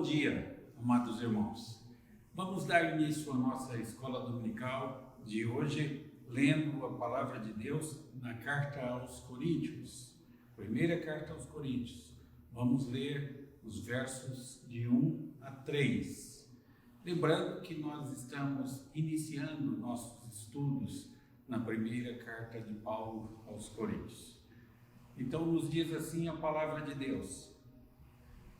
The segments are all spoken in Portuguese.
dia, amados irmãos. Vamos dar início à nossa escola dominical de hoje, lendo a palavra de Deus na carta aos Coríntios. Primeira carta aos Coríntios. Vamos ler os versos de 1 a 3. Lembrando que nós estamos iniciando nossos estudos na primeira carta de Paulo aos Coríntios. Então nos diz assim a palavra de Deus.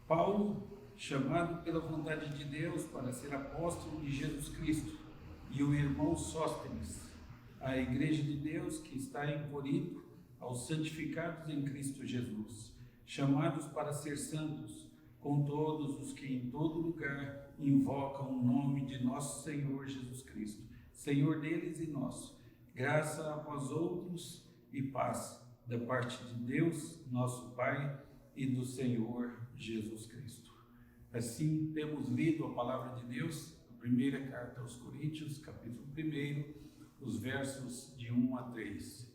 Paulo, chamado pela vontade de Deus para ser apóstolo de Jesus Cristo, e o irmão Sóstenes, a igreja de Deus que está em Corinto, aos santificados em Cristo Jesus, chamados para ser santos, com todos os que em todo lugar invocam o nome de nosso Senhor Jesus Cristo, Senhor deles e nosso, graça a vós outros e paz da parte de Deus, nosso Pai, e do Senhor Jesus Cristo. Assim, temos lido a palavra de Deus, a primeira carta aos Coríntios, capítulo 1, os versos de 1 a 3.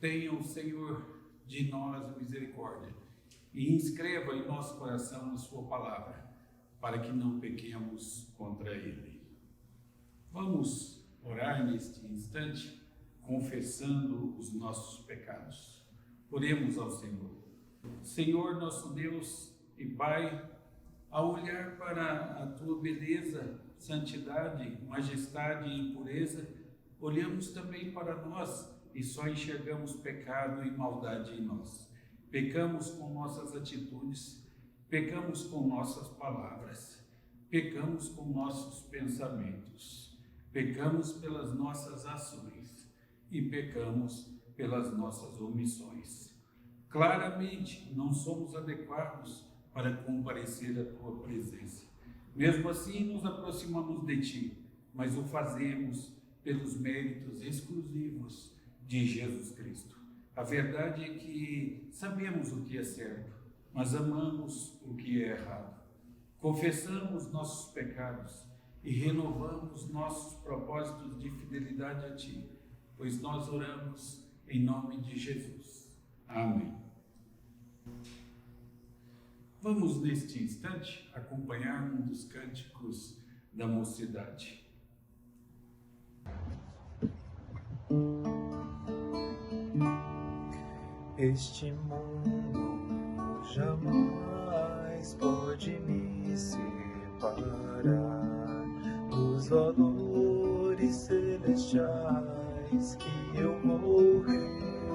Tenha o Senhor de nós misericórdia e inscreva em nosso coração a sua palavra, para que não pequemos contra ele. Vamos orar neste instante, confessando os nossos pecados. Oremos ao Senhor. Senhor, nosso Deus e Pai, ao olhar para a Tua beleza, santidade, majestade e pureza, olhamos também para nós e só enxergamos pecado e maldade em nós. Pecamos com nossas atitudes, pecamos com nossas palavras, pecamos com nossos pensamentos, pecamos pelas nossas ações e pecamos pelas nossas omissões. Claramente, não somos adequados para comparecer à Tua presença. Mesmo assim, nos aproximamos de Ti, mas o fazemos pelos méritos exclusivos de Jesus Cristo. A verdade é que sabemos o que é certo, mas amamos o que é errado. Confessamos nossos pecados e renovamos nossos propósitos de fidelidade a Ti, pois nós oramos em nome de Jesus. Amém. Vamos, neste instante, acompanhar um dos cânticos da mocidade. Este mundo jamais pode me separar dos valores celestiais que eu vou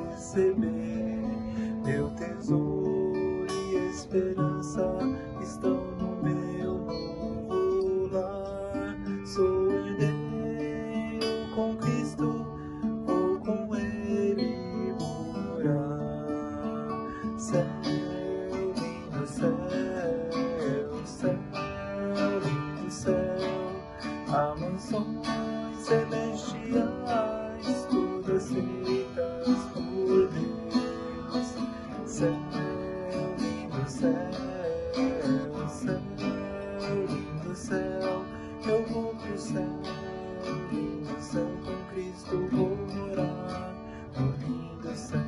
receber. Meu tesouro e esperança estão no meu novo lar. Sou herdeiro com Cristo, vou com Ele morar. Céu, lindo céu, céu, lindo céu, há mansões celestiais, todas feitas por Deus. Céu, lindo céu, céu, lindo céu, eu vou pro céu, lindo céu, com Cristo vou morar no lindo céu.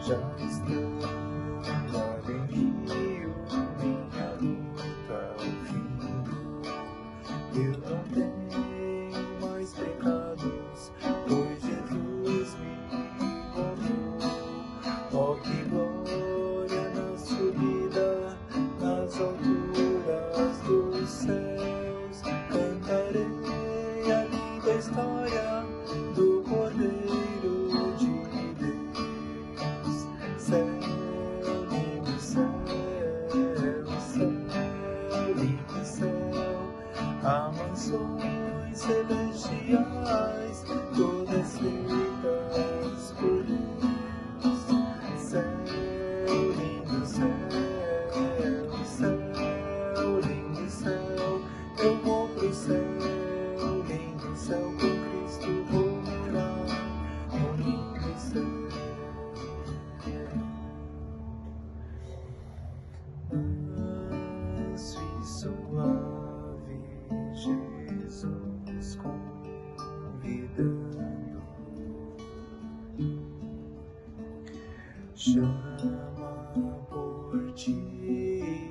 Já estando além rio, minha luta ao fim, eu não tenho mais pecados, pois Jesus me comprou. Oh, que glória na subida, nas alturas dos céus, cantarei a linda história do Cordeiro de Deus. Céu, lindo céu, céu, lindo céu, há mansões celestiais, todas feitas por Deus. Céu, lindo céu, céu, lindo céu, eu vou pro céu, lindo céu, com Cristo vou morar no lindo céu. Manso e suave, Jesus convidando, chama por ti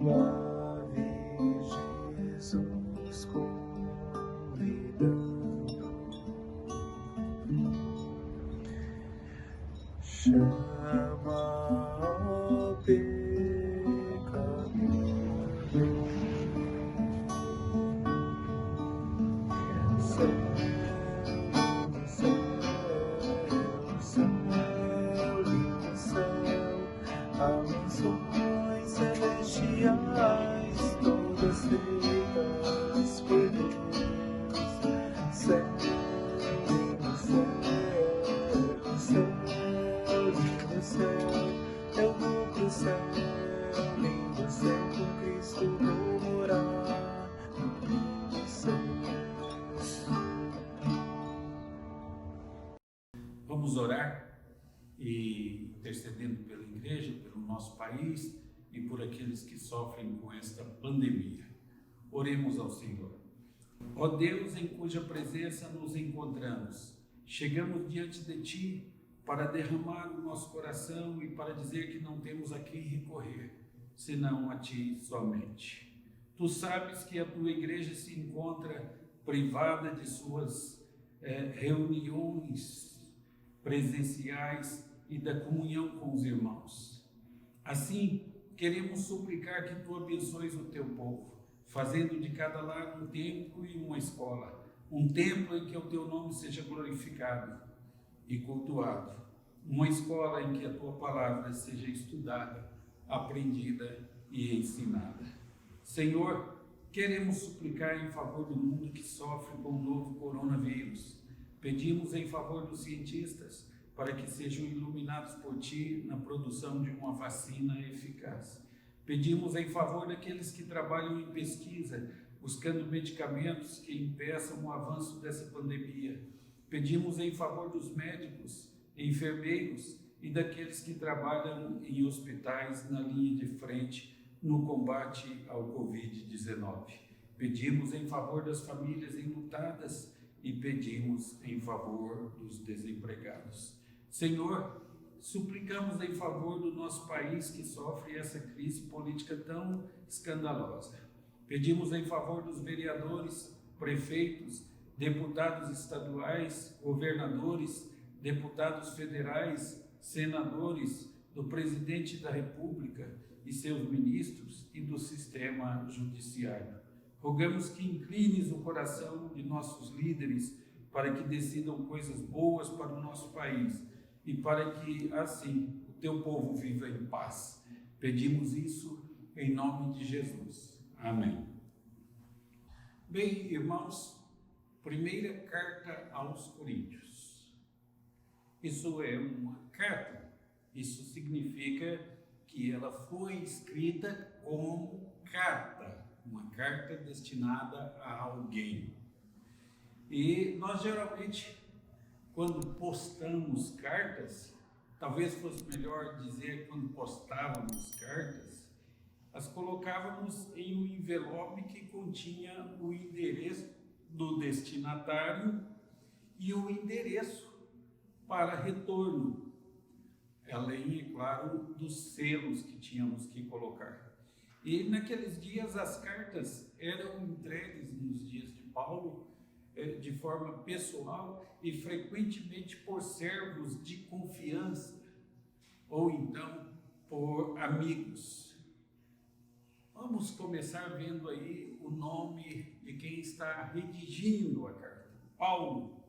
suave Jesus convidando, chama, ó pecador. Céu, lindo céu, abençoe celestiais, todas feitas por Deus. Céu, lindo céu, eu vou pro céu, lindo céu, com Cristo vou morar, no lindo céu. Vamos orar e intercedendo pela igreja, pelo nosso país e por aqueles que sofrem com esta pandemia. Oremos ao Senhor. Ó Deus, em cuja presença nos encontramos, chegamos diante de Ti para derramar o nosso coração e para dizer que não temos a quem recorrer, senão a Ti somente. Tu sabes que a Tua igreja se encontra privada de suas reuniões presenciais e da comunhão com os irmãos. Assim, queremos suplicar que Tu abençoes o Teu povo, fazendo de cada lar um templo e uma escola, um templo em que o Teu nome seja glorificado e cultuado, uma escola em que a Tua palavra seja estudada, aprendida e ensinada. Senhor, queremos suplicar em favor do mundo que sofre com o novo coronavírus. Pedimos em favor dos cientistas para que sejam iluminados por Ti na produção de uma vacina eficaz. Pedimos em favor daqueles que trabalham em pesquisa, buscando medicamentos que impeçam o avanço dessa pandemia. Pedimos em favor dos médicos, enfermeiros e daqueles que trabalham em hospitais na linha de frente no combate ao Covid-19. Pedimos em favor das famílias enlutadas e pedimos em favor dos desempregados. Senhor, suplicamos em favor do nosso país que sofre essa crise política tão escandalosa. Pedimos em favor dos vereadores, prefeitos, deputados estaduais, governadores, deputados federais, senadores, do presidente da República e seus ministros e do sistema judiciário. Rogamos que inclines o coração de nossos líderes para que decidam coisas boas para o nosso país e para que, assim, o Teu povo viva em paz. Pedimos isso em nome de Jesus. Amém. Bem, irmãos, primeira carta aos Coríntios. Isso é uma carta. Isso significa que ela foi escrita como carta. Uma carta destinada a alguém. E nós geralmente, quando postamos cartas, talvez fosse melhor dizer quando postávamos cartas, as colocávamos em um envelope que continha o endereço do destinatário e o endereço para retorno, além, é claro, dos selos que tínhamos que colocar. E naqueles dias as cartas eram entregues nos dias de Paulo de forma pessoal e frequentemente por servos de confiança ou então por amigos. Vamos começar vendo aí o nome de quem está redigindo a carta, Paulo.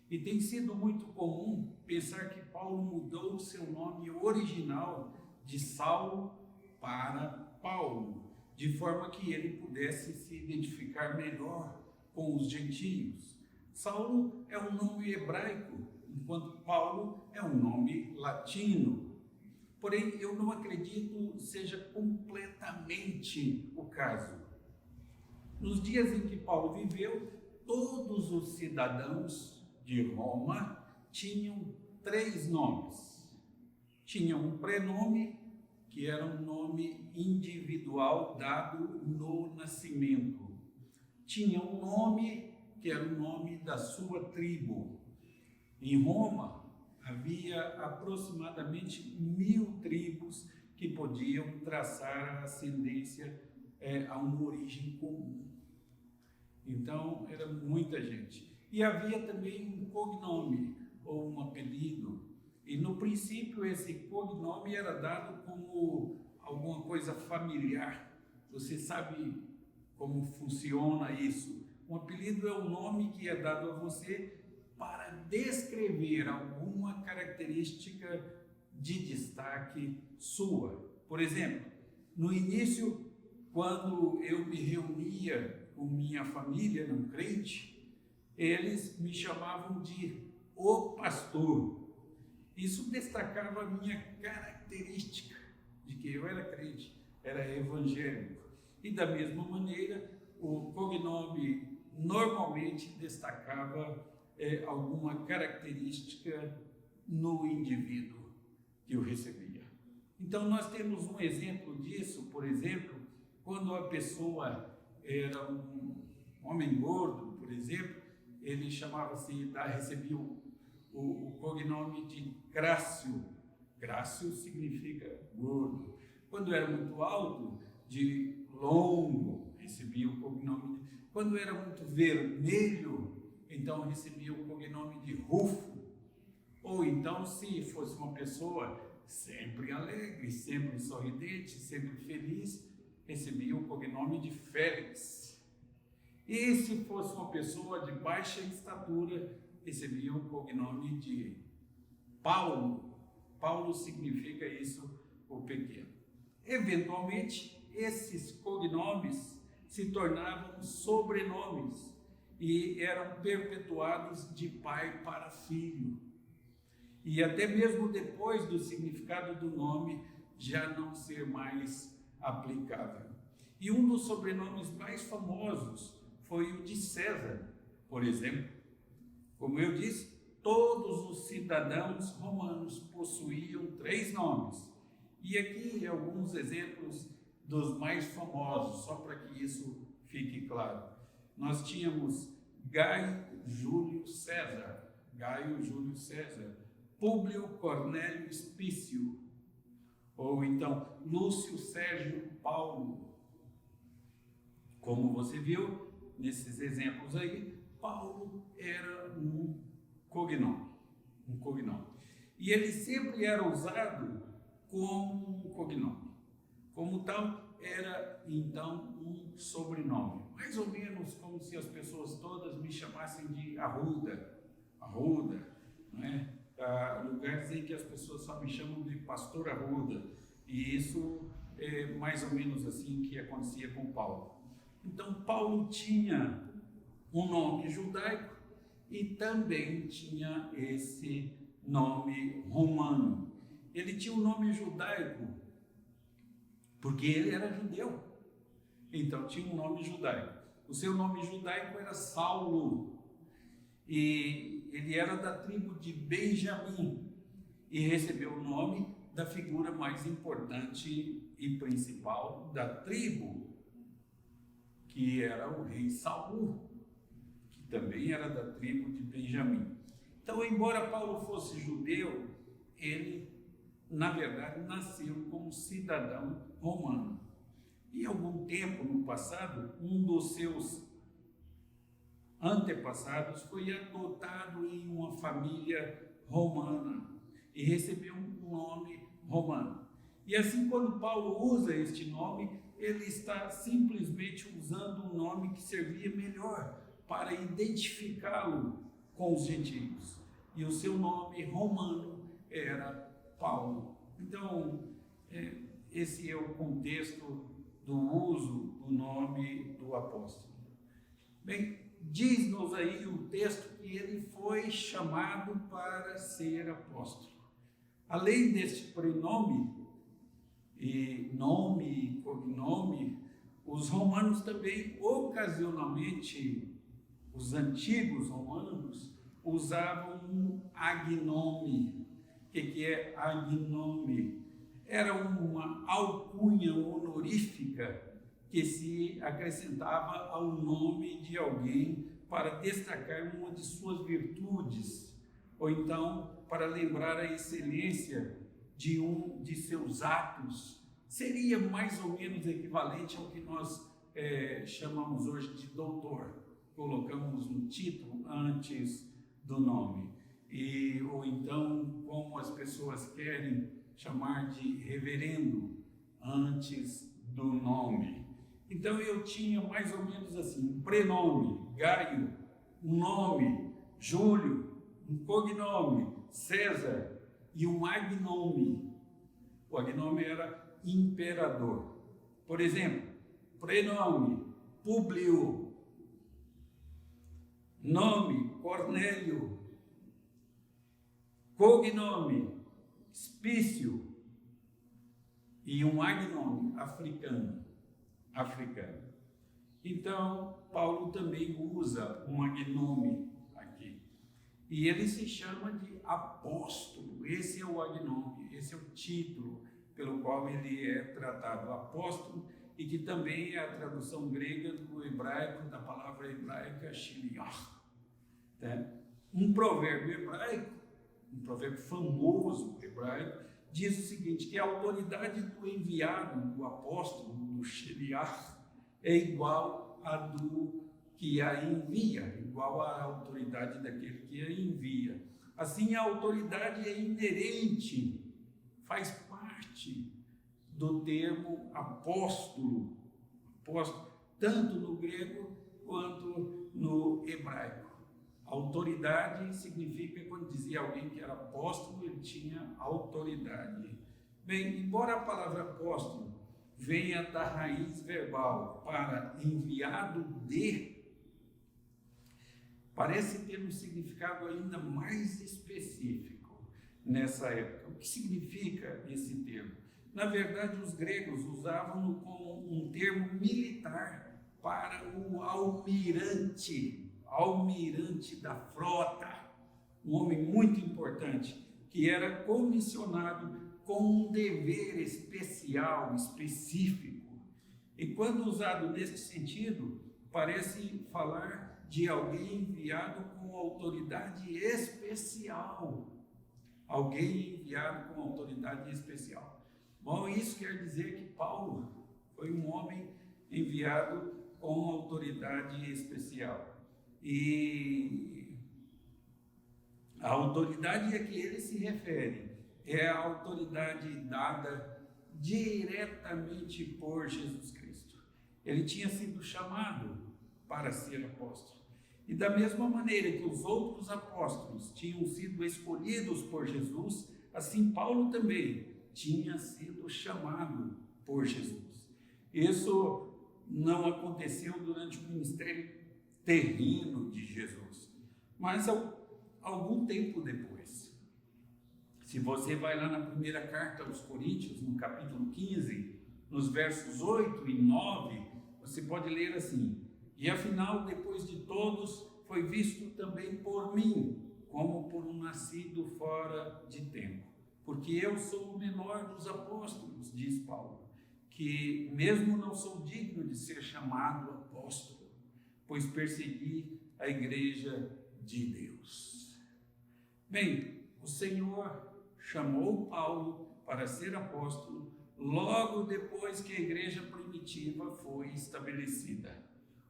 E tem sido muito comum pensar que Paulo mudou o seu nome original de Saulo para Paulo, de forma que ele pudesse se identificar melhor com os gentios. Saulo é um nome hebraico, enquanto Paulo é um nome latino. Porém, eu não acredito seja completamente o caso. Nos dias em que Paulo viveu, todos os cidadãos de Roma tinham 3 nomes. Tinha um prenome, que era um nome individual dado no nascimento. Tinha um nome que era o nome da sua tribo. Em Roma, havia aproximadamente 1000 tribos que podiam traçar a ascendência a uma origem comum. Então, era muita gente. E havia também um cognome, ou um apelido. E, no princípio, esse cognome era dado como alguma coisa familiar. Você sabe como funciona isso. Um apelido é um nome que é dado a você para descrever alguma característica de destaque sua. Por exemplo, no início, quando eu me reunia com minha família não crente, eles me chamavam de o pastor. Isso destacava a minha característica de que eu era crente, era evangélico. E da mesma maneira, o cognome normalmente destacava alguma característica no indivíduo que o recebia. Então, nós temos um exemplo disso, por exemplo, quando a pessoa era um homem gordo, por exemplo, ele recebia o cognome de Crácio. Crácio significa gordo. Quando era muito alto, de Longo, recebia o cognome de... Quando era muito vermelho, então recebia o cognome de Rufo. Ou então, se fosse uma pessoa sempre alegre, sempre sorridente, sempre feliz, recebia o cognome de Félix. E se fosse uma pessoa de baixa estatura, recebia o cognome de Paulo. Paulo significa isso, o pequeno. Eventualmente, esses cognomes se tornavam sobrenomes e eram perpetuados de pai para filho. E até mesmo depois do significado do nome já não ser mais aplicável. E um dos sobrenomes mais famosos foi o de César, por exemplo. Como eu disse, todos os cidadãos romanos possuíam 3 nomes. E aqui alguns exemplos dos mais famosos, só para que isso fique claro. Nós tínhamos Gaio Júlio César, Públio Cornélio Espício, ou então Lúcio Sérgio Paulo. Como você viu nesses exemplos aí, Paulo era um cognome. E ele sempre era usado como um cognome. Como tal, era então um sobrenome. Mais ou menos como se as pessoas todas me chamassem de Arruda, não é? Há lugares em que as pessoas só me chamam de Pastor Arruda. E isso é mais ou menos assim que acontecia com Paulo. Então, Paulo tinha um nome judaico e também tinha esse nome romano. Ele tinha um nome judaico porque ele era judeu, então tinha um nome judaico. O seu nome judaico era Saulo e ele era da tribo de Benjamim e recebeu o nome da figura mais importante e principal da tribo, que era o rei Saul, que também era da tribo de Benjamim. Então, embora Paulo fosse judeu, ele, na verdade, nasceu como cidadão romano. E algum tempo no passado, um dos seus antepassados foi adotado em uma família romana e recebeu um nome romano. E assim, quando Paulo usa este nome, ele está simplesmente usando um nome que servia melhor para identificá-lo com os gentios. E o seu nome romano era Paulo. Então, esse é o contexto do uso do nome do apóstolo. Bem, diz-nos aí o texto que ele foi chamado para ser apóstolo. Além deste prenome, e nome e cognome, os romanos também, ocasionalmente, os antigos romanos, usavam um agnome. O que é agnome? Era uma alcunha honorífica que se acrescentava ao nome de alguém para destacar uma de suas virtudes, ou então para lembrar a excelência de um de seus atos, seria mais ou menos equivalente ao que nós chamamos hoje de doutor. Colocamos um título antes do nome. Ou então, como as pessoas querem chamar de reverendo antes do nome. Então eu tinha mais ou menos assim, um prenome, Gaio, um nome, Júlio, um cognome, César, e um agnome. O agnome era imperador. Por exemplo, prenome, Públio, nome, Cornélio, cognome, Spício, e um agnome, africano. Então, Paulo também usa um agnome aqui. E ele se chama de apóstolo. Esse é o agnome, esse é o título pelo qual ele é tratado, apóstolo, e que também é a tradução grega do hebraico, da palavra hebraica shiliach. Um provérbio hebraico, um provérbio famoso hebraico, diz o seguinte, que a autoridade do enviado, do apóstolo, do shiliach, é igual à do que a envia, igual à autoridade daquele que a envia. Assim, a autoridade é inerente, faz parte do termo apóstolo, tanto no grego quanto no hebraico. Autoridade significa, quando dizia alguém que era apóstolo, ele tinha autoridade. Bem, embora a palavra apóstolo venha da raiz verbal para enviado de, parece ter um significado ainda mais específico nessa época. O que significa esse termo? Na verdade, os gregos usavam-no como um termo militar para o almirante da frota, um homem muito importante, que era comissionado com um dever especial, específico. E quando usado nesse sentido, parece falar de alguém enviado com autoridade especial. Alguém enviado com autoridade especial. Bom, isso quer dizer que Paulo foi um homem enviado com autoridade especial. E a autoridade a que ele se refere é a autoridade dada diretamente por Jesus Cristo. Ele tinha sido chamado para ser apóstolo. E da mesma maneira que os outros apóstolos tinham sido escolhidos por Jesus, assim Paulo também tinha sido chamado por Jesus. Isso não aconteceu durante o ministério terreno de Jesus, mas algum tempo depois. Se você vai lá na primeira carta aos Coríntios, no capítulo 15, nos versos 8 e 9, você pode ler assim: e afinal, depois de todos, foi visto também por mim, como por um nascido fora de tempo. Porque eu sou o menor dos apóstolos, diz Paulo, que mesmo não sou digno de ser chamado apóstolo, pois persegui a igreja de Deus. Bem, o Senhor chamou Paulo para ser apóstolo logo depois que a igreja primitiva foi estabelecida.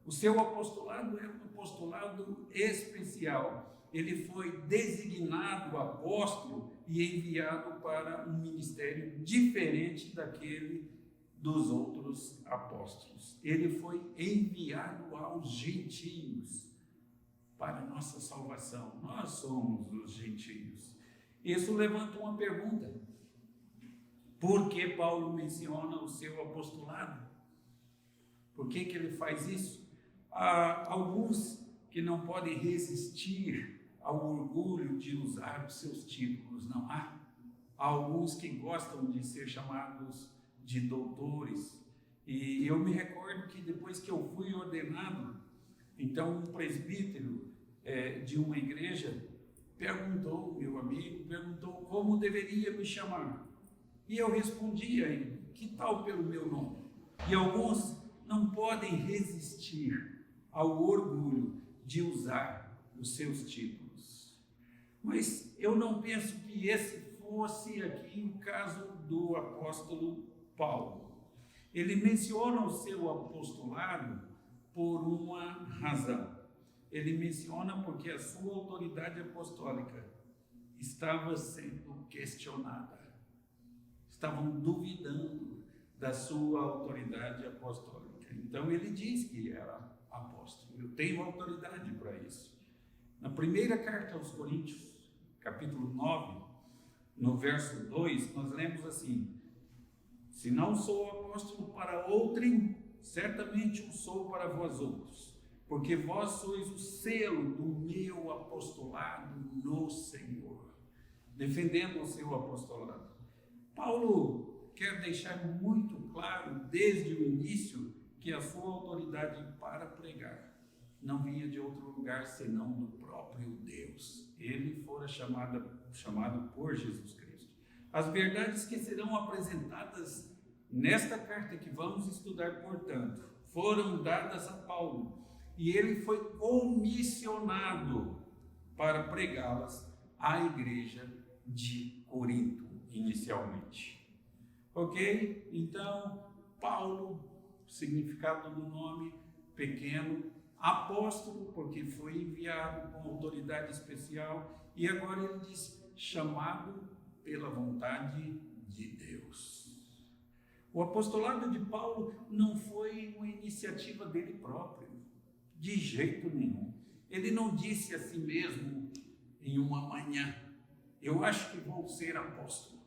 O seu apostolado era um apostolado especial. Ele foi designado apóstolo e enviado para um ministério diferente daquele dos outros apóstolos. Ele foi enviado aos gentios para a nossa salvação. Nós somos os gentios. Isso levanta uma pergunta: por que Paulo menciona o seu apostolado? Por que ele faz isso? Há alguns que não podem resistir ao orgulho de usar os seus títulos, não há? Há alguns que gostam de ser chamados de doutores. E eu me recordo que depois que eu fui ordenado, então um presbítero de uma igreja meu amigo perguntou como deveria me chamar. E eu respondi a ele: que tal pelo meu nome? E alguns não podem resistir ao orgulho de usar os seus títulos. Mas eu não penso que esse fosse aqui o caso do apóstolo Paulo. Ele menciona o seu apostolado por uma razão. Ele menciona porque a sua autoridade apostólica estava sendo questionada. Estavam duvidando da sua autoridade apostólica. Então ele diz que era apóstolo. Eu tenho autoridade para isso. Na primeira carta aos Coríntios, capítulo 9, no verso 2, nós lemos assim: se não sou apóstolo para outrem, certamente o sou para vós outros, porque vós sois o selo do meu apostolado no Senhor, defendendo o seu apostolado. Paulo quer deixar muito claro desde o início que a sua autoridade para pregar não vinha de outro lugar senão do próprio Deus. Ele fora chamado por Jesus Cristo. As verdades que serão apresentadas nesta carta que vamos estudar, portanto, foram dadas a Paulo e ele foi comissionado para pregá-las à igreja de Corinto, inicialmente. Ok? Então, Paulo, significado do nome, pequeno, apóstolo, porque foi enviado com autoridade especial, e agora ele diz, chamado pela vontade de Deus. O apostolado de Paulo não foi uma iniciativa dele próprio, de jeito nenhum. Ele não disse a si mesmo em uma manhã: eu acho que vou ser apóstolo.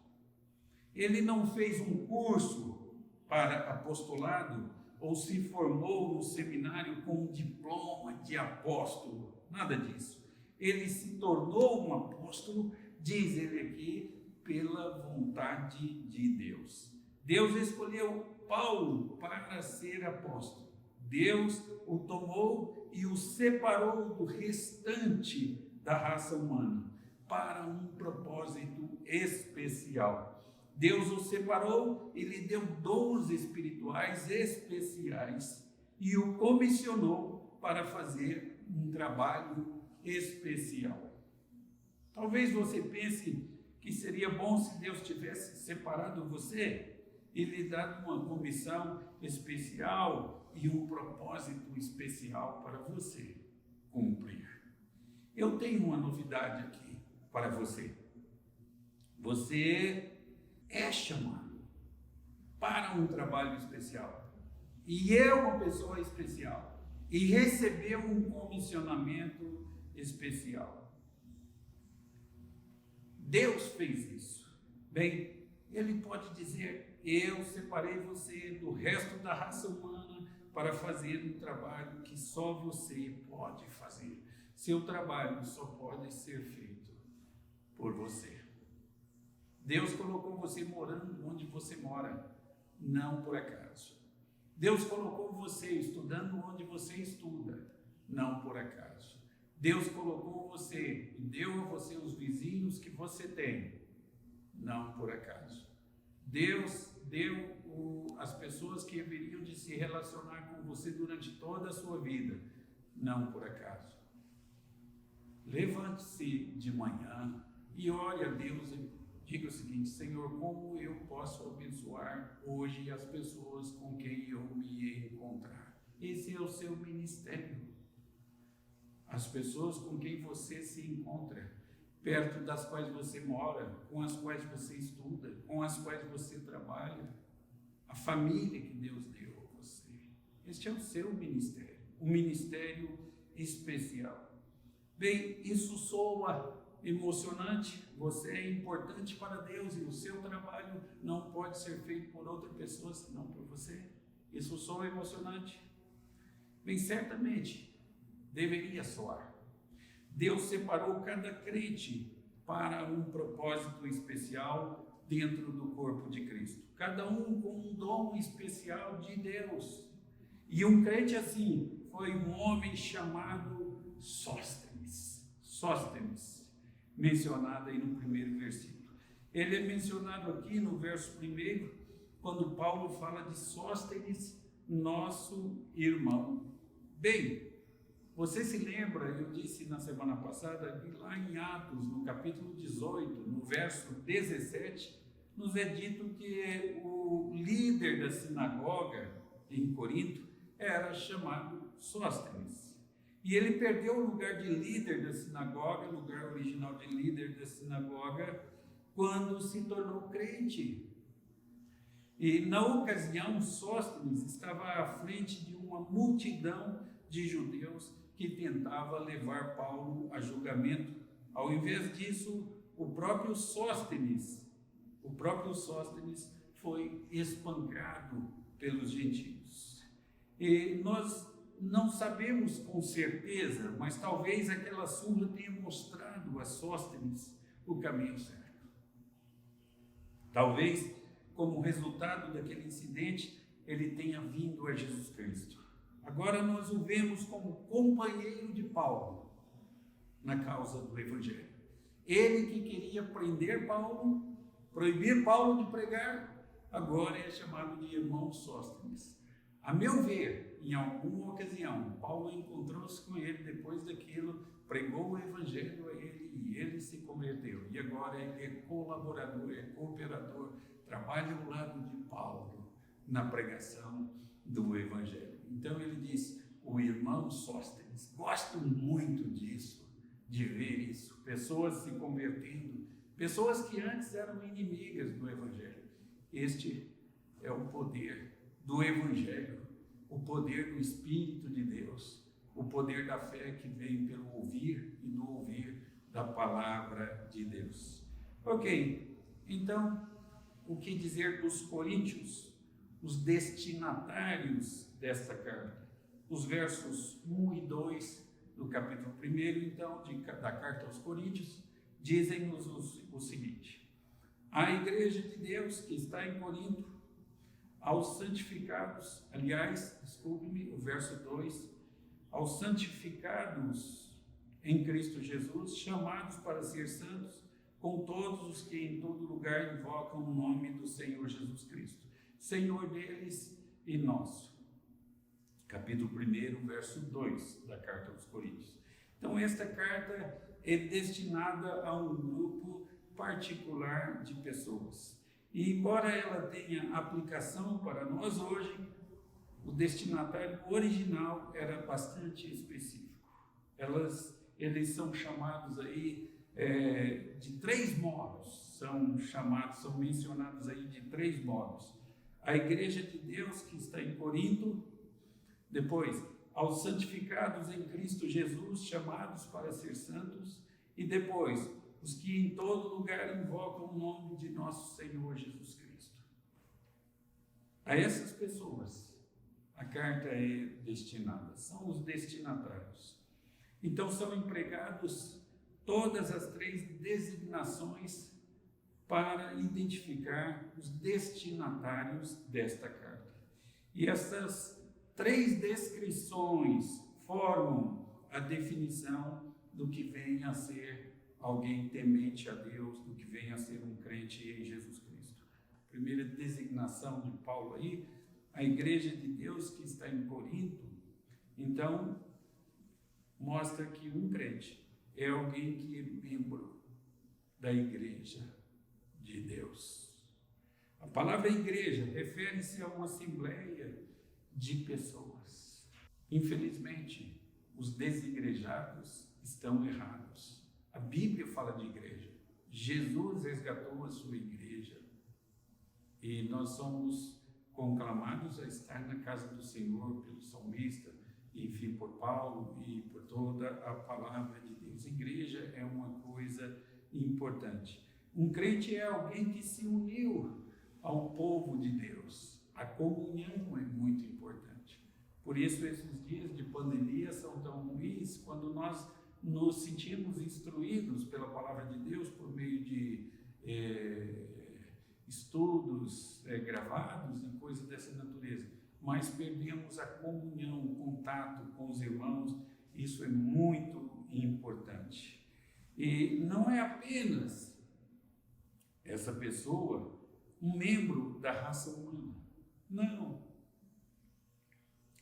Ele não fez um curso para apostolado ou se formou no seminário com um diploma de apóstolo. Nada disso. Ele se tornou um apóstolo, diz ele aqui, pela vontade de Deus. Deus escolheu Paulo para ser apóstolo. Deus o tomou e o separou do restante da raça humana para um propósito especial. Deus o separou e lhe deu dons espirituais especiais e o comissionou para fazer um trabalho especial. Talvez você pense que seria bom se Deus tivesse separado você e lhe dado uma comissão especial e um propósito especial para você cumprir. Eu tenho uma novidade aqui para você. Você é chamado para um trabalho especial e é uma pessoa especial e recebeu um comissionamento especial. Deus fez isso. Bem, ele pode dizer: eu separei você do resto da raça humana para fazer um trabalho que só você pode fazer. Seu trabalho só pode ser feito por você. Deus colocou você morando onde você mora, não por acaso. Deus colocou você estudando onde você estuda, não por acaso. Deus colocou você e deu a você os vizinhos que você tem, não por acaso. Deus deu as pessoas que haveriam de se relacionar com você durante toda a sua vida, não por acaso. Levante-se de manhã e ore a Deus e diga o seguinte: Senhor, como eu posso abençoar hoje as pessoas com quem eu me encontrar? Esse é o seu ministério. As pessoas com quem você se encontra, perto das quais você mora, com as quais você estuda, com as quais você trabalha, a família que Deus deu a você. Este é o seu ministério, um ministério especial. Bem, isso soa emocionante, você é importante para Deus e o seu trabalho não pode ser feito por outra pessoa senão por você. Isso soa emocionante? Bem, certamente deveria soar. Deus separou cada crente para um propósito especial dentro do corpo de Cristo. Cada um com um dom especial de Deus. E um crente assim foi um homem chamado Sóstenes. Sóstenes, mencionado aí no primeiro versículo. Ele é mencionado aqui no verso 1, quando Paulo fala de Sóstenes, nosso irmão. Bem, Você se lembra, eu disse na semana passada, que lá em Atos, no capítulo 18, no verso 17, nos é dito que o líder da sinagoga em Corinto era chamado Sóstenes. E ele perdeu o lugar de líder da sinagoga, o lugar original de líder da sinagoga, quando se tornou crente. E na ocasião, Sóstenes estava à frente de uma multidão de judeus que tentava levar Paulo a julgamento. Ao invés disso, o próprio Sóstenes foi espancado pelos gentios. E nós não sabemos com certeza, mas talvez aquela surra tenha mostrado a Sóstenes o caminho certo. Talvez, como resultado daquele incidente, ele tenha vindo a Jesus Cristo. Agora nós o vemos como companheiro de Paulo na causa do Evangelho. Ele que queria prender Paulo, proibir Paulo de pregar, agora é chamado de irmão Sóstenes. A meu ver, em alguma ocasião, Paulo encontrou-se com ele depois daquilo, pregou o Evangelho a ele e ele se converteu. E agora ele é colaborador, é cooperador, trabalha ao lado de Paulo na pregação do Evangelho. Então ele diz, o irmão Sóstenes, gosto muito disso, de ver isso, pessoas se convertendo, pessoas que antes eram inimigas do Evangelho. Este é o poder do Evangelho, o poder do Espírito de Deus, o poder da fé que vem pelo ouvir e do ouvir da palavra de Deus. Ok, então, o que dizer dos coríntios, os destinatários desta carta? Os versos 1 e 2 do capítulo 1, então, da carta aos Coríntios, dizem-nos o seguinte: a igreja de Deus que está em Corinto, aos santificados, aliás, desculpe-me, o verso 2, aos santificados em Cristo Jesus, chamados para ser santos, com todos os que em todo lugar invocam o nome do Senhor Jesus Cristo, Senhor deles e nosso. Capítulo 1, verso 2 da carta aos Coríntios. Então, esta carta é destinada a um grupo particular de pessoas. E, embora ela tenha aplicação para nós hoje, o destinatário original era bastante específico. Eles são chamados aí de 3 modos, são mencionados aí de 3 modos. A igreja de Deus que está em Corinto, depois, aos santificados em Cristo Jesus, chamados para ser santos, e depois, os que em todo lugar invocam o nome de nosso Senhor Jesus Cristo. A essas pessoas, a carta é destinada, são os destinatários. Então, são empregados todas as 3 designações para identificar os destinatários desta carta. E essas 3 descrições formam a definição do que vem a ser alguém temente a Deus, do que vem a ser um crente em Jesus Cristo. A primeira designação de Paulo aí, a igreja de Deus que está em Corinto, então, mostra que um crente é alguém que é membro da igreja de Deus. A palavra igreja refere-se a uma assembleia de pessoas. Infelizmente, os desigrejados estão errados. A Bíblia fala de igreja. Jesus resgatou a sua igreja. E nós somos conclamados a estar na casa do Senhor pelo salmista, enfim, por Paulo e por toda a palavra de Deus. Igreja é uma coisa importante. Um crente é alguém que se uniu ao povo de Deus. A comunhão é muito importante. Por isso, esses dias de pandemia são tão ruins, quando nós nos sentimos instruídos pela palavra de Deus por meio de estudos gravados e coisas dessa natureza. Mas perdemos a comunhão, o contato com os irmãos. Isso é muito importante. E não é apenas essa pessoa um membro da raça humana. Não.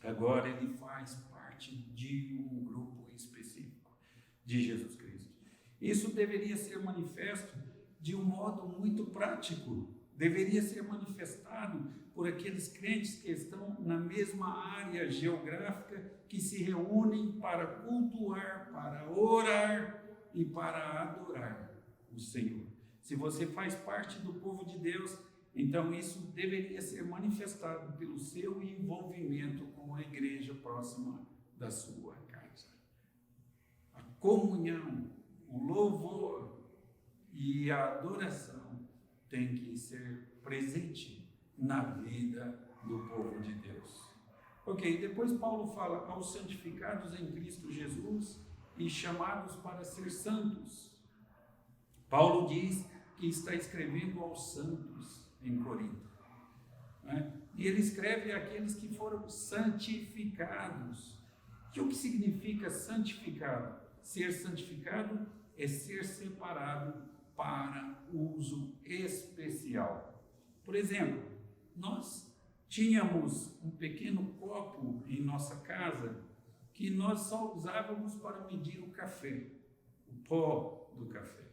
Agora ele faz parte parte de um grupo específico de Jesus Cristo. Isso deveria ser manifesto de um modo muito prático, deveria ser manifestado por aqueles crentes que estão na mesma área geográfica, que se reúnem para cultuar, para orar e para adorar o Senhor. Se você faz parte do povo de Deus, então isso deveria ser manifestado pelo seu envolvimento com a igreja próxima da sua casa. A comunhão, o louvor e a adoração tem que ser presente na vida do povo de Deus. Ok, depois Paulo fala aos santificados em Cristo Jesus e chamados para ser santos. Paulo diz que está escrevendo aos santos em Corinto, né? E ele escreve àqueles que foram santificados. E o que significa santificado? Ser santificado é ser separado para uso especial. Por exemplo, nós tínhamos um pequeno copo em nossa casa que nós só usávamos para medir o café, o pó do café.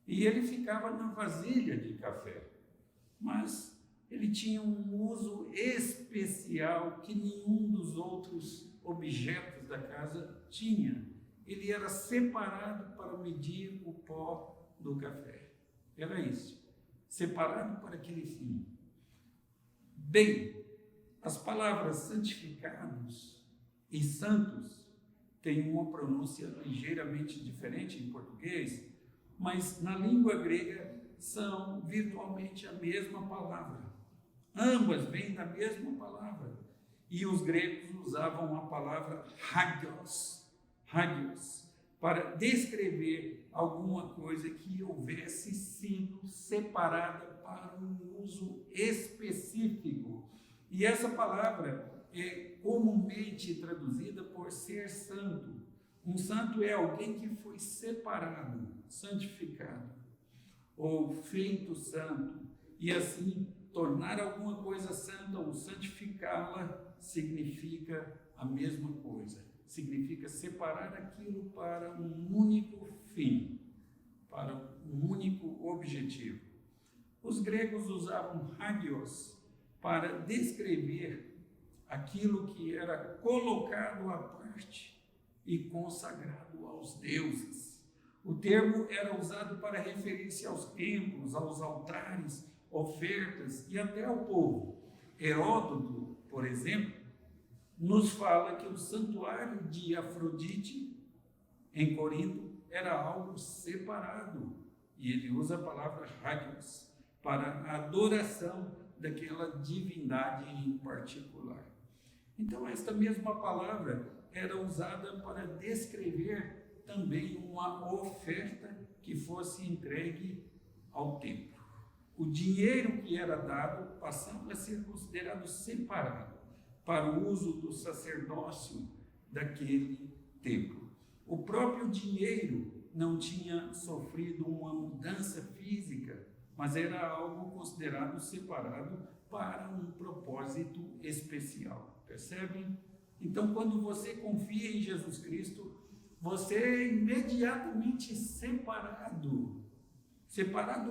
E ele ficava na vasilha de café, mas ele tinha um uso especial que nenhum dos outros objetos da casa tinha. Ele era separado para medir o pó do café. Era isso, separado para aquele fim. Bem, as palavras santificados e santos têm uma pronúncia ligeiramente diferente em português, mas na língua grega são virtualmente a mesma palavra. Ambas vêm da mesma palavra. E os gregos usavam a palavra hagios, para descrever alguma coisa que houvesse sido separada para um uso específico. E essa palavra é comumente traduzida por ser santo. Um santo é alguém que foi separado, santificado, ou feito santo. E assim, tornar alguma coisa santa ou santificá-la significa a mesma coisa. Significa separar aquilo para um único fim, para um único objetivo. Os gregos usavam hagios para descrever aquilo que era colocado à parte e consagrado aos deuses. O termo era usado para referir-se aos templos, aos altares, ofertas e até ao povo. Heródoto, por exemplo, nos fala que o santuário de Afrodite, em Corinto, era algo separado. E ele usa a palavra hagios para a adoração daquela divindade em particular. Então, esta mesma palavra era usada para descrever também uma oferta que fosse entregue ao templo. O dinheiro que era dado passava a ser considerado separado para o uso do sacerdócio daquele templo. O próprio dinheiro não tinha sofrido uma mudança física, mas era algo considerado separado para um propósito especial. Percebem? Então, quando você confia em Jesus Cristo, você é imediatamente separado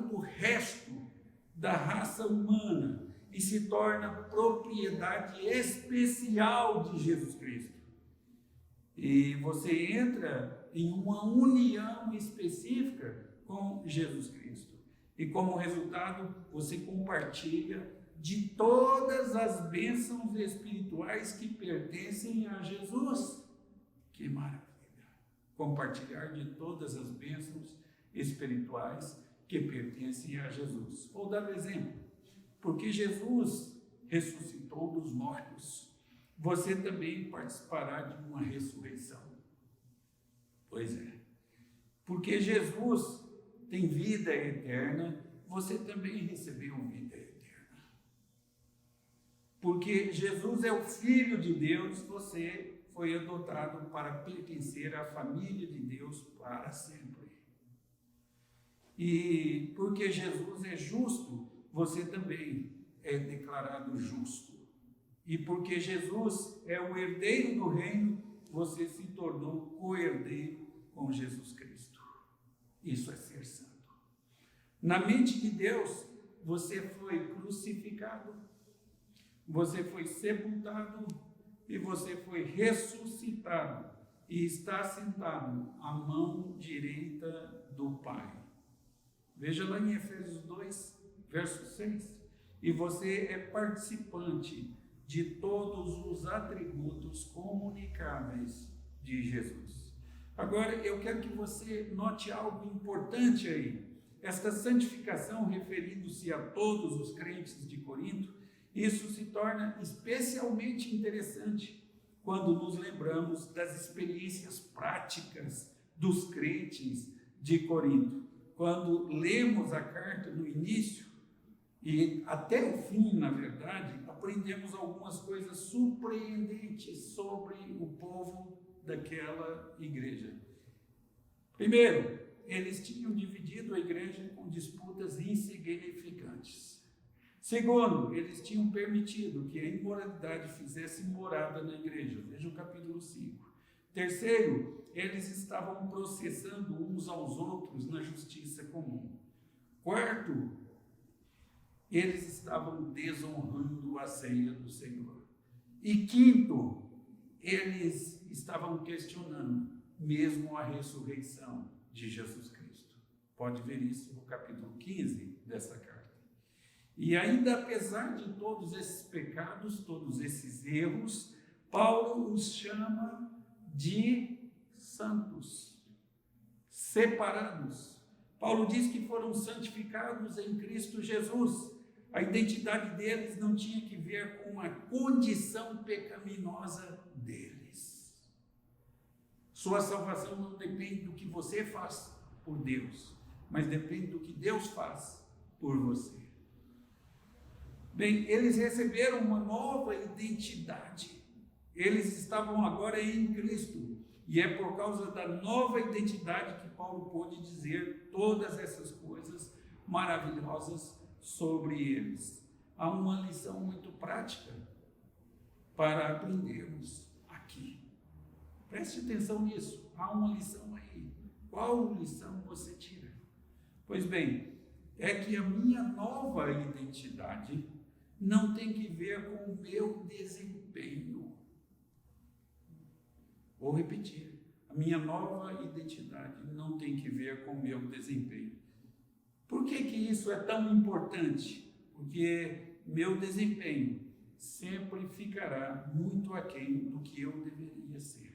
do resto da raça humana e se torna propriedade especial de Jesus Cristo. E você entra em uma união específica com Jesus Cristo. E como resultado, você compartilha de todas as bênçãos espirituais que pertencem a Jesus. Que maravilha! Compartilhar de todas as bênçãos espirituais que pertencem a Jesus. Vou dar um exemplo. Porque Jesus ressuscitou dos mortos, você também participará de uma ressurreição. Pois é. Porque Jesus tem vida eterna, você também recebeu vida eterna. Porque Jesus é o Filho de Deus, você foi adotado para pertencer à família de Deus para sempre. E porque Jesus é justo, você também é declarado justo. E porque Jesus é o herdeiro do reino, você se tornou co-herdeiro com Jesus Cristo. Isso é ser santo. Na mente de Deus, você foi crucificado, você foi sepultado e você foi ressuscitado e está sentado à mão direita do Pai. Veja lá em Efésios 2, verso 6. E você é participante de todos os atributos comunicáveis de Jesus. Agora, eu quero que você note algo importante aí. Esta santificação, referindo-se a todos os crentes de Corinto, isso se torna especialmente interessante quando nos lembramos das experiências práticas dos crentes de Corinto. Quando lemos a carta no início, e até o fim, na verdade, aprendemos algumas coisas surpreendentes sobre o povo daquela igreja. Primeiro, eles tinham dividido a igreja com disputas insignificantes. Segundo, eles tinham permitido que a imoralidade fizesse morada na igreja. Veja o capítulo 5. Terceiro, eles estavam processando uns aos outros na justiça comum. Quarto, eles estavam desonrando a ceia do Senhor. E quinto, eles estavam questionando mesmo a ressurreição de Jesus Cristo. Pode ver isso no capítulo 15 dessa carta. E ainda apesar de todos esses pecados, todos esses erros, Paulo os chama de santos, separados. Paulo diz que foram santificados em Cristo Jesus. A identidade deles não tinha que ver com a condição pecaminosa deles. Sua salvação não depende do que você faz por Deus, mas depende do que Deus faz por você. Bem, eles receberam uma nova identidade. Eles estavam agora em Cristo. E é por causa da nova identidade que Paulo pôde dizer todas essas coisas maravilhosas sobre eles. Há uma lição muito prática para aprendermos aqui. Preste atenção nisso. Há uma lição aí. Qual lição você tira? Pois bem, é que a minha nova identidade não tem que ver com o meu desempenho. Vou repetir. A minha nova identidade não tem que ver com o meu desempenho. Por que isso é tão importante? Porque meu desempenho sempre ficará muito aquém do que eu deveria ser.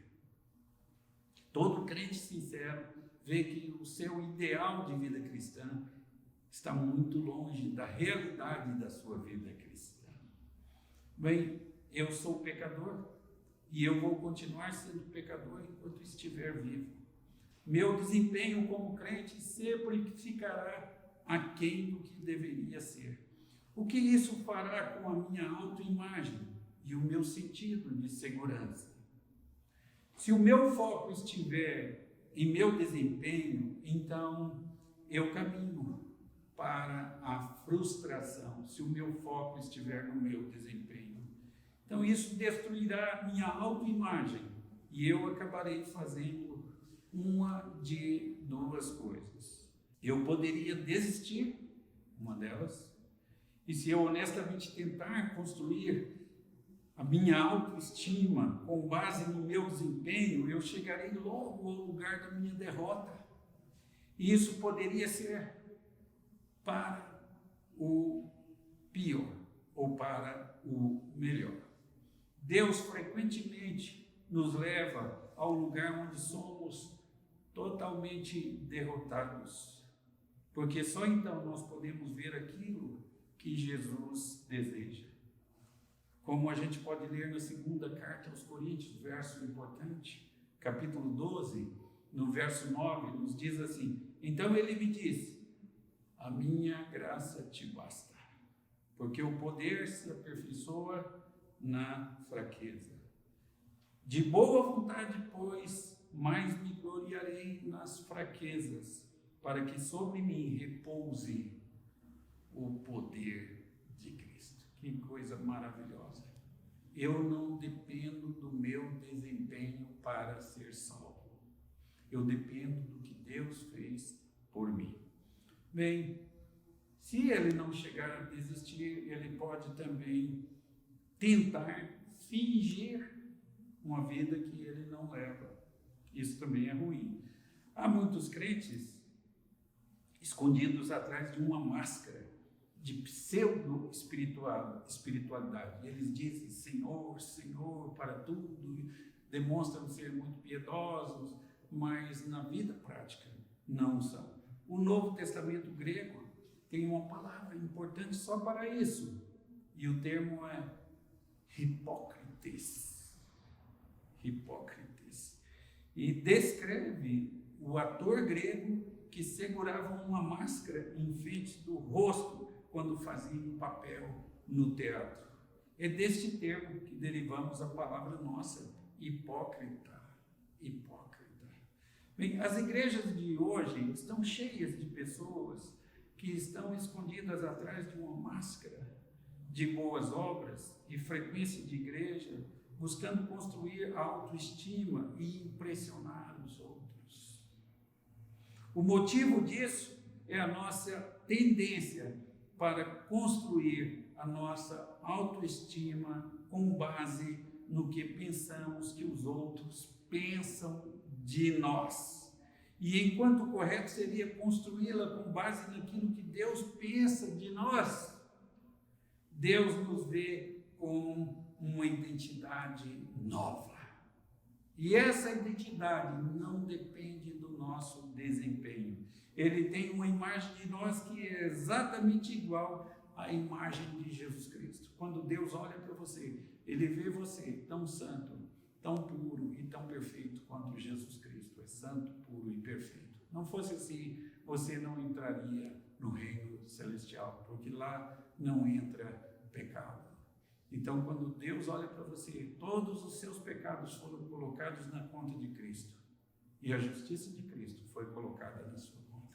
Todo crente sincero vê que o seu ideal de vida cristã está muito longe da realidade da sua vida cristã. Bem, eu sou pecador e eu vou continuar sendo pecador enquanto estiver vivo. Meu desempenho como crente sempre ficará aquém do que deveria ser. O que isso fará com a minha autoimagem e o meu sentido de segurança? Se o meu foco estiver em meu desempenho, então eu caminho para a frustração, se o meu foco estiver no meu desempenho. Então isso destruirá minha autoimagem e eu acabarei fazendo uma de duas coisas. Eu poderia desistir, uma delas, e se eu honestamente tentar construir a minha autoestima com base no meu desempenho, eu chegarei logo ao lugar da minha derrota. E isso poderia ser para o pior ou para o melhor. Deus frequentemente nos leva ao lugar onde somos totalmente derrotados, porque só então nós podemos ver aquilo que Jesus deseja. Como a gente pode ler na segunda carta aos Coríntios, verso importante, capítulo 12, no verso 9, nos diz assim: então ele me disse, a minha graça te basta, porque o poder se aperfeiçoa na fraqueza. De boa vontade, pois, mais me gloriarei nas fraquezas, para que sobre mim repouse o poder de Cristo. Que coisa maravilhosa! eu não dependo do meu desempenho para ser salvo. Eu dependo do que Deus fez por mim. Bem, se ele não chegar a desistir, ele pode também tentar fingir uma vida que ele não leva. Isso também é ruim. Há muitos crentes escondidos atrás de uma máscara de pseudo-espiritualidade. Eles dizem Senhor, Senhor para tudo, demonstram ser muito piedosos, mas na vida prática não são. O Novo Testamento grego tem uma palavra importante só para isso, e o termo é hipócrites. Hipócrites. E descreve o ator grego que segurava uma máscara em frente do rosto quando fazia um papel no teatro. É deste termo que derivamos a palavra nossa, hipócrita. Hipócrita. Bem, as igrejas de hoje estão cheias de pessoas que estão escondidas atrás de uma máscara de boas obras e frequência de igreja, buscando construir autoestima e impressionar os outros. O motivo disso é a nossa tendência para construir a nossa autoestima com base no que pensamos que os outros pensam de nós. E enquanto o correto seria construí-la com base naquilo que Deus pensa de nós, Deus nos vê com uma identidade nova. E essa identidade não depende do nosso desempenho. Ele tem uma imagem de nós que é exatamente igual à imagem de Jesus Cristo. Quando Deus olha para você, Ele vê você tão santo, tão puro e tão perfeito quanto Jesus Cristo é santo, puro e perfeito. Não fosse assim, você não entraria no reino celestial, porque lá não entra pecado. Então, quando Deus olha para você, todos os seus pecados foram colocados na conta de Cristo. E a justiça de Cristo foi colocada na sua conta.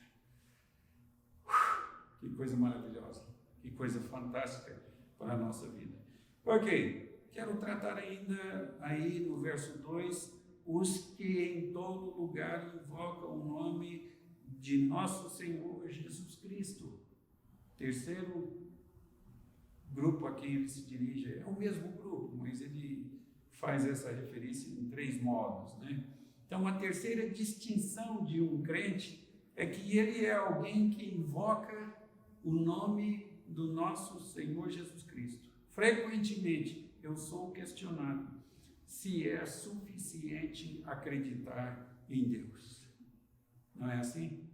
Que coisa maravilhosa, que coisa fantástica para a nossa vida. Ok, quero tratar ainda aí no verso 2, os que em todo lugar invocam o nome de nosso Senhor Jesus Cristo. Terceiro grupo a quem ele se dirige é o mesmo grupo, mas ele faz essa referência em 3 modos, né? Então, a terceira distinção de um crente é que ele é alguém que invoca o nome do nosso Senhor Jesus Cristo. Frequentemente, eu sou questionado se é suficiente acreditar em Deus. Não é assim?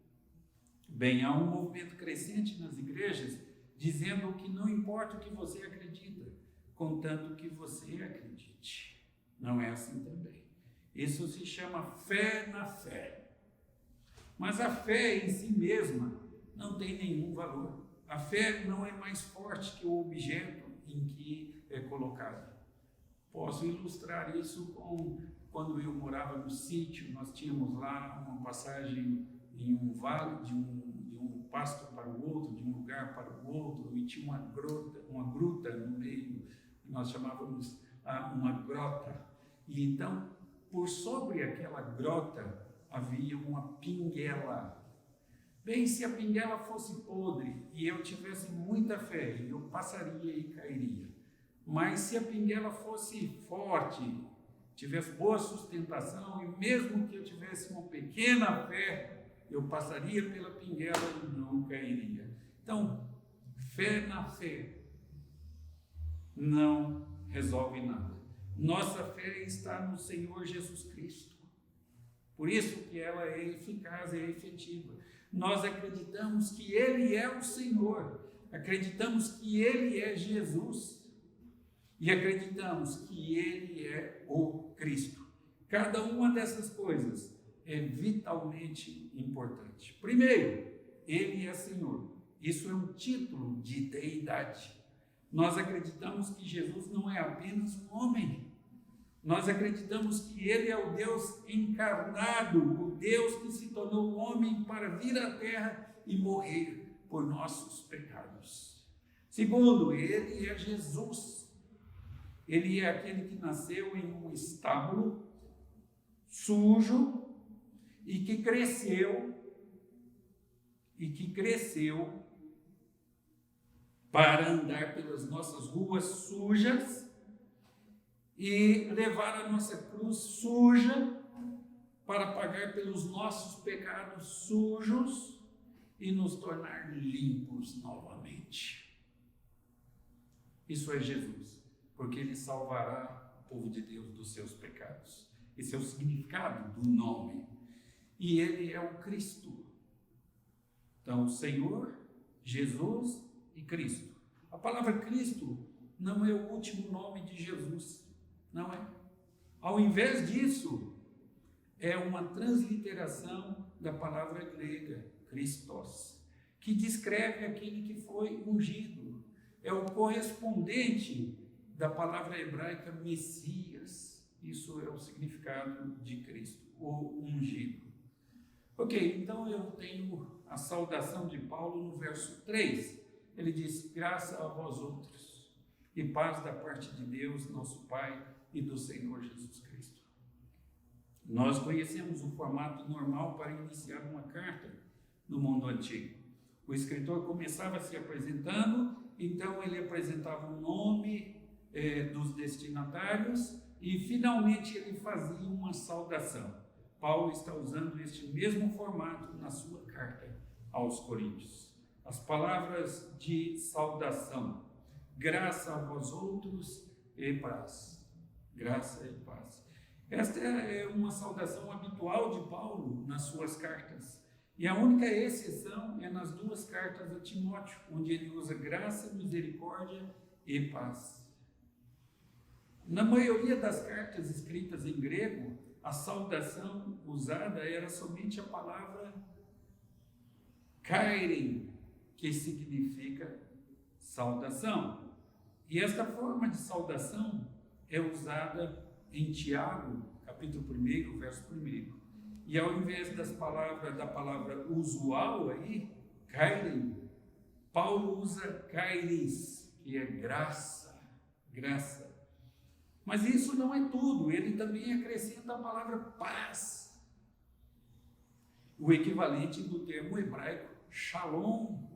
Bem, há um movimento crescente nas igrejas dizendo que não importa o que você acredita, contanto que você acredite. Não é assim também. Isso se chama fé na fé. Mas a fé em si mesma não tem nenhum valor. A fé não é mais forte que o objeto em que é colocada. Posso ilustrar isso com quando eu morava no sítio, nós tínhamos lá uma passagem em um vale, de um pasto para o outro, de um lugar para o outro, e tinha uma gruta no meio, nós chamávamos uma grota. E então, por sobre aquela grota, havia uma pinguela. Bem, se a pinguela fosse podre e eu tivesse muita fé, eu passaria e cairia. Mas se a pinguela fosse forte, tivesse boa sustentação, e mesmo que eu tivesse uma pequena fé, eu passaria pela pinguela e não cairia. Então, fé na fé não resolve nada. Nossa fé está no Senhor Jesus Cristo. Por isso que ela é eficaz, é efetiva. Nós acreditamos que Ele é o Senhor, acreditamos que Ele é Jesus e acreditamos que Ele é o Cristo. Cada uma dessas coisas é vitalmente importante. Primeiro, Ele é Senhor. Isso é um título de deidade. Nós acreditamos que Jesus não é apenas um homem. Nós acreditamos que Ele é o Deus encarnado, o Deus que se tornou homem para vir à terra e morrer por nossos pecados. Segundo, Ele é Jesus. Ele é aquele que nasceu em um estábulo sujo e que cresceu para andar pelas nossas ruas sujas e levar a nossa cruz suja para pagar pelos nossos pecados sujos e nos tornar limpos novamente. Isso é Jesus, porque Ele salvará o povo de Deus dos seus pecados. Esse é o significado do nome. E Ele é o Cristo. Então, o Senhor, Jesus e Cristo. A palavra Cristo não é o último nome de Jesus, não é. Ao invés disso, é uma transliteração da palavra grega, Christos, que descreve aquele que foi ungido. É o correspondente da palavra hebraica Messias. Isso é o significado de Cristo, o ungido. Ok, então eu tenho a saudação de Paulo no verso 3. Ele diz: graça a vós outros e paz da parte de Deus, nosso Pai, e do Senhor Jesus Cristo. Nós conhecemos o formato normal para iniciar uma carta no mundo antigo. O escritor começava se apresentando, então ele apresentava o nome dos destinatários e finalmente ele fazia uma saudação. Paulo está usando este mesmo formato na sua carta aos Coríntios. As palavras de saudação: graça a vós outros e paz. Graça e paz. Esta é uma saudação habitual de Paulo nas suas cartas. E a única exceção é nas duas cartas a Timóteo, onde ele usa graça, misericórdia e paz. Na maioria das cartas escritas em grego, a saudação usada era somente a palavra kairen, que significa saudação. E esta forma de saudação é usada em Tiago, capítulo 1, verso 1. E ao invés da palavra usual aí, kairen, Paulo usa kairis, que é graça. Mas isso não é tudo, ele também acrescenta a palavra paz, o equivalente do termo hebraico shalom,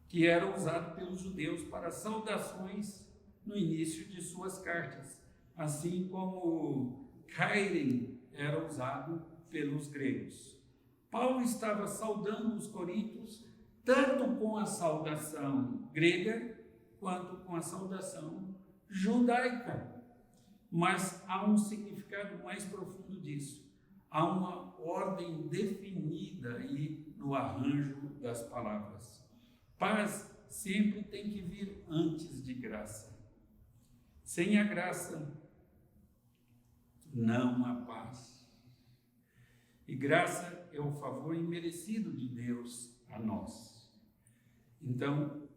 que era usado pelos judeus para saudações no início de suas cartas, assim como kairen era usado pelos gregos. Paulo estava saudando os coríntios tanto com a saudação grega quanto com a saudação judaica. Mas há um significado mais profundo disso. Há uma ordem definida aí no arranjo das palavras. Paz sempre tem que vir antes de graça. Sem a graça, não há paz. E graça é o favor imerecido de Deus a nós. Então,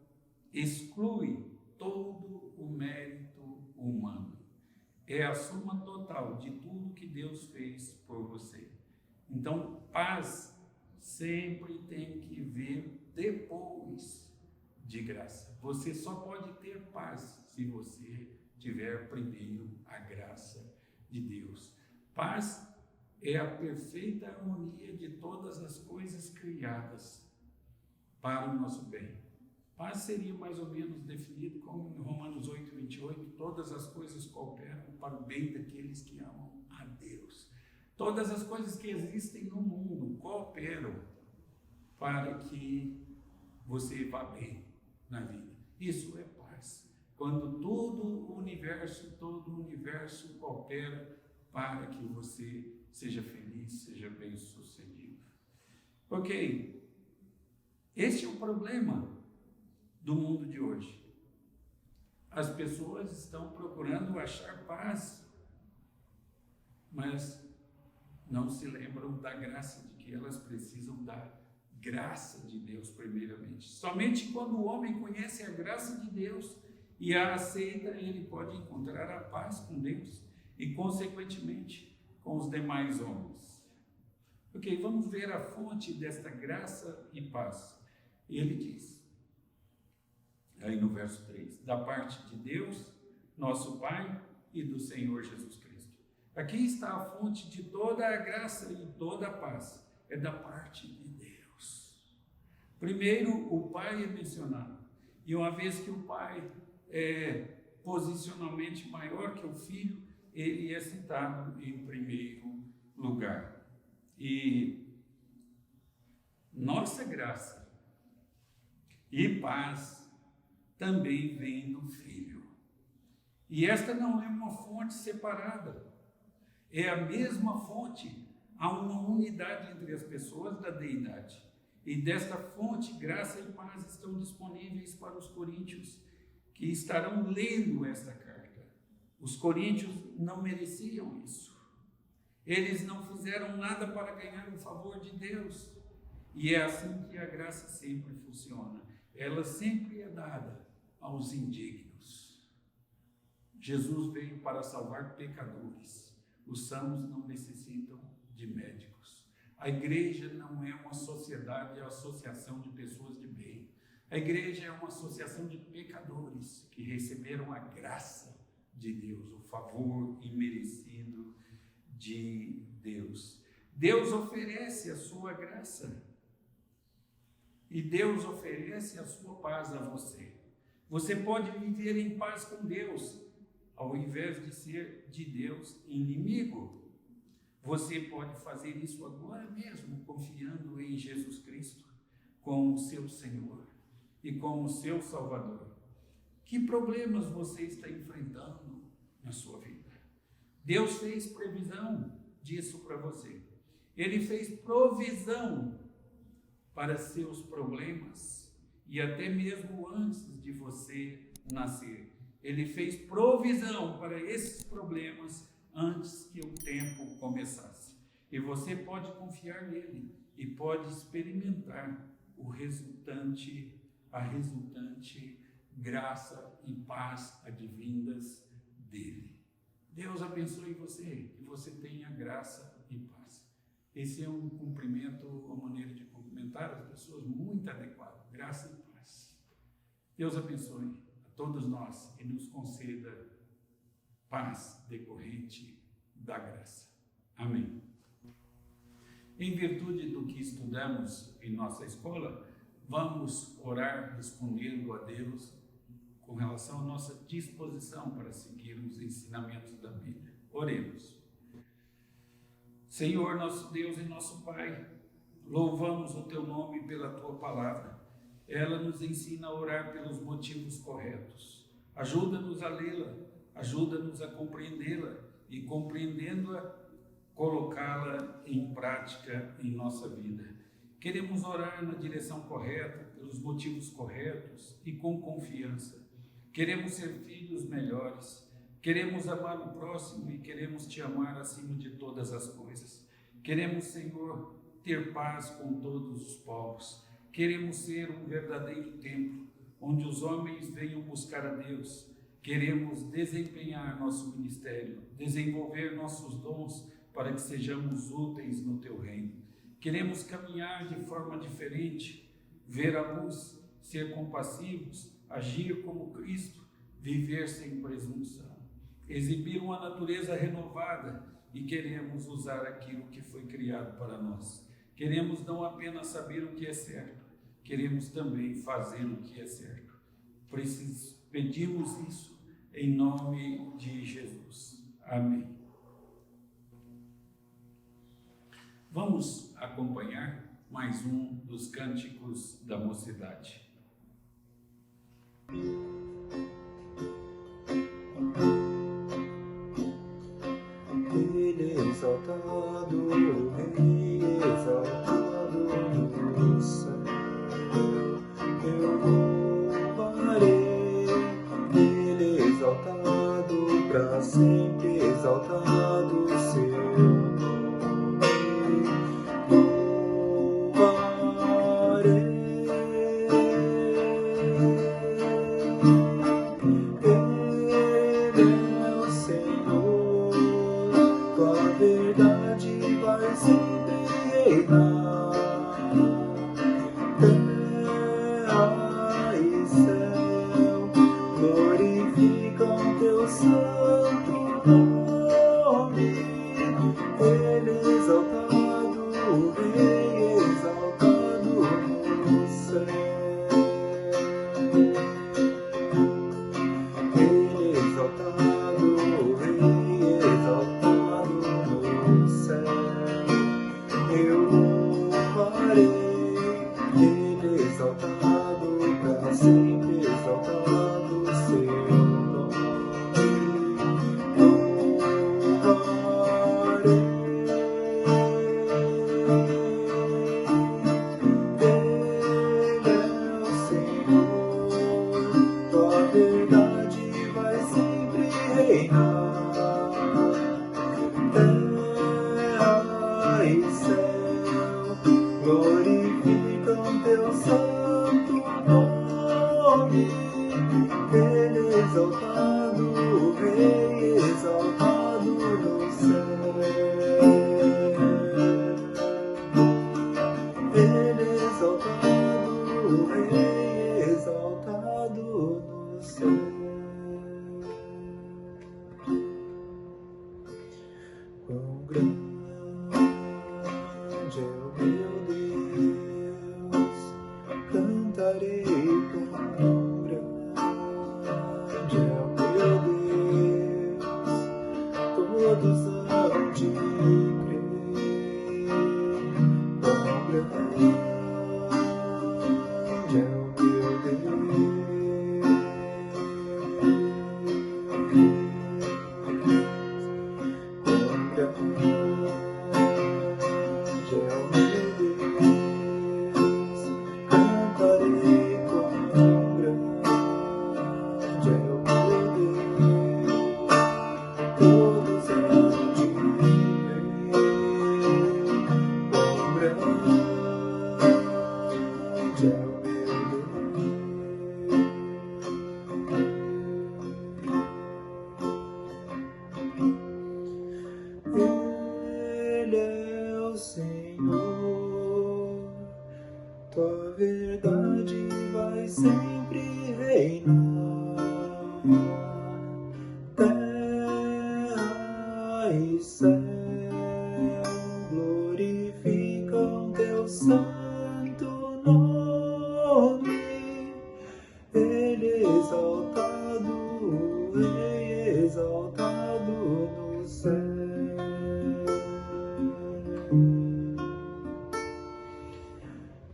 exclui todo o mérito humano. É a soma total de tudo que Deus fez por você. Então, paz sempre tem que vir depois de graça. Você só pode ter paz se você tiver primeiro a graça de Deus. Paz é a perfeita harmonia de todas as coisas criadas para o nosso bem. Paz seria mais ou menos definido como em Romanos 8, 28, todas as coisas cooperam para o bem daqueles que amam a Deus. Todas as coisas que existem no mundo cooperam para que você vá bem na vida. Isso é paz. Quando todo o universo coopera para que você seja feliz, seja bem-sucedido. Ok, este é o problema do mundo de hoje. As pessoas estão procurando achar paz, mas não se lembram da graça, de que elas precisam da graça de Deus primeiramente. Somente quando o homem conhece a graça de Deus e a aceita, ele pode encontrar a paz com Deus e, consequentemente, com os demais homens. Ok, vamos ver a fonte desta graça e paz. Ele diz, aí no verso 3, da parte de Deus, nosso Pai e do Senhor Jesus Cristo. Aqui está a fonte de toda a graça e toda a paz. É da parte de Deus. Primeiro, o Pai é mencionado. E uma vez que o Pai é posicionalmente maior que o Filho, ele é citado em primeiro lugar. E nossa graça e paz também vem do Filho. E esta não é uma fonte separada. É a mesma fonte. Há uma unidade entre as pessoas da deidade. E desta fonte, graça e paz estão disponíveis para os coríntios que estarão lendo esta carta. Os coríntios não mereciam isso. Eles não fizeram nada para ganhar o favor de Deus. E é assim que a graça sempre funciona. Ela sempre é dada aos indignos. Jesus veio para salvar pecadores. Os sãos não necessitam de médicos. A igreja não é uma sociedade, é uma associação de pessoas de bem. A igreja é uma associação de pecadores que receberam a graça de Deus, o favor imerecido de Deus. Deus oferece a sua graça e Deus oferece a sua paz a você. Você pode viver em paz com Deus, ao invés de ser de Deus inimigo. Você pode fazer isso agora mesmo, confiando em Jesus Cristo como seu Senhor e como seu Salvador. Que problemas você está enfrentando na sua vida? Deus fez previsão disso para você. Ele fez provisão para seus problemas e até mesmo antes de você nascer. Ele fez provisão para esses problemas antes que o tempo começasse. E você pode confiar nele e pode experimentar a resultante graça e paz advindas dele. Deus abençoe você, que você tenha graça e paz. Esse é um cumprimento, uma maneira de cumprimentar as pessoas muito adequada. Graça e paz. Deus abençoe a todos nós e nos conceda paz decorrente da graça. Amém. Em virtude do que estudamos em nossa escola, vamos orar respondendo a Deus com relação à nossa disposição para seguir os ensinamentos da Bíblia. Oremos. Senhor, nosso Deus e nosso Pai, louvamos o Teu nome pela Tua palavra. Ela nos ensina a orar pelos motivos corretos. Ajuda-nos a lê-la, ajuda-nos a compreendê-la e, compreendendo-a, colocá-la em prática em nossa vida. Queremos orar na direção correta, pelos motivos corretos e com confiança. Queremos ser filhos melhores, queremos amar o próximo e queremos Te amar acima de todas as coisas. Queremos, Senhor, ter paz com todos os povos. Queremos ser um verdadeiro templo, onde os homens venham buscar a Deus. Queremos desempenhar nosso ministério, desenvolver nossos dons para que sejamos úteis no Teu reino. Queremos caminhar de forma diferente, ver a luz, ser compassivos, agir como Cristo, viver sem presunção, exibir uma natureza renovada e queremos usar aquilo que foi criado para nós. Queremos não apenas saber o que é certo, queremos também fazer o que é certo. Pedimos isso em nome de Jesus. Amém. Vamos acompanhar mais um dos cânticos da mocidade. Ele é exaltado, o Rei exaltado no céu. Eu louvarei, Ele é exaltado, para sempre exaltado seu nome. Louvarei. Verdade vai sempre reinar. Terra e céu glorificam Teu nome. Ele exaltado, o Rei exaltado no céu. Ele exaltado, o Rei exaltado no céu. Eu louvarei, Ele exaltado, para sempre exaltado seu nome. Louvarei. Ele é o Senhor, tua verdade vai sempre reinar. Terra e céu glorificam teu santo nome. Ele exaltado, o Rei exaltado no céu. Ele exaltado, o Rei exaltado no céu. Quão grande é o meu Deus, cantarei. Quão grande é o meu Deus, todos hão de crer. Quão grande é o meu Deus, quão grande é o meu Deus, cantarei. Quão grande é o meu Deus, todos hão de crer. Quão grande é o meu Deus. Ele é o Senhor, tua verdade vai sempre reinar. Terra e céu glorificam teu santo nome. Ele exaltado, o Rei exaltado no céu.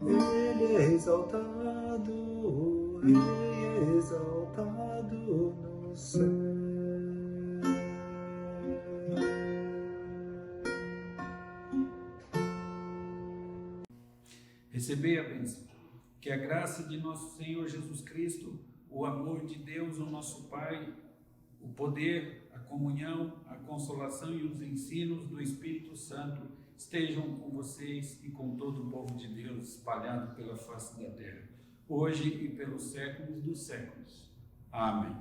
Ele é exaltado, o Rei exaltado no céu. Recebei a bênção. Que a graça de nosso Senhor Jesus Cristo, o amor de Deus, o nosso Pai, o poder, a comunhão, a consolação e os ensinos do Espírito Santo estejam com vocês e com todo o povo de Deus espalhado pela face da terra, hoje e pelos séculos dos séculos. Amém.